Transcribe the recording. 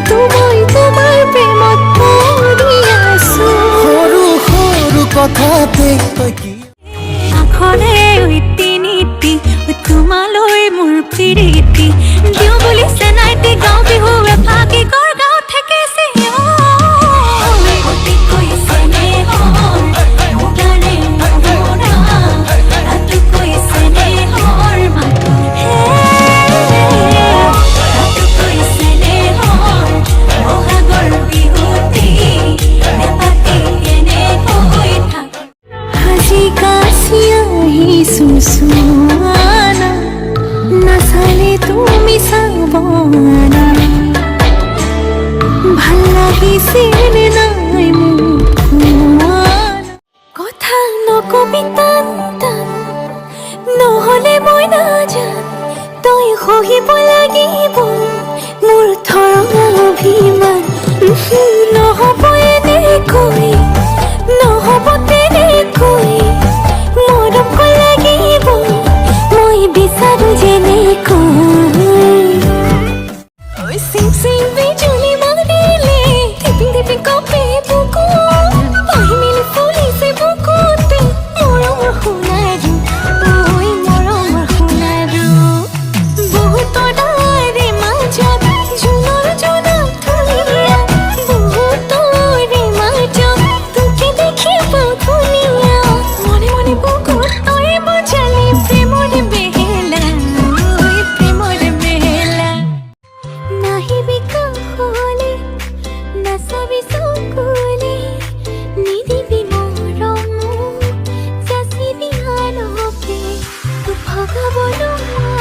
কিন্তু মই তোমাৰ প্ৰেমত পৰি আছো সৰু সৰু কথাতে তই কি আখৰে ঐতি নীতি তোমালৈ মোৰ প্ৰীতি দিওঁ বুলি চেনাইটি গাঁও বিহু এফাকি কৰ গাঁও ঠেকেছে সুসুয়ানা নাচালে তুমি চাবনা ভাল লাগিছিল নাই মোৰ কথা নকবি টান টান নহলে মই নাজান তই সহিব লাগিব মোৰ ধৰা অভিমান নহব এনেকৈ নহব তেনেকৈ মৰম লাগিব মই বিচাৰো যেনেকৈ চিং চিং বিজুলি মাৰিলে টিপিং টিপিং কপি বুকু পাহি মিলি ফুলিছে বুকুতে মৰমৰ সোণাৰু ঐ মৰমৰ সোণাৰু বহুতৰ দাৰে মাজত জোনৰ জোনা ধুনীয়া বহুতৰে মাজত তোকে দেখি পাওঁ ধুনীয়া মনে মনে বুকুত তই বজালি প্ৰেমৰে বেহেলা ঐ প্ৰেমৰে বেহেলা নাহিবি কাষলে নাচাবি চকুলে নিদিবি মৰম যাচিবি আনকে ভগাব নোৱাৰো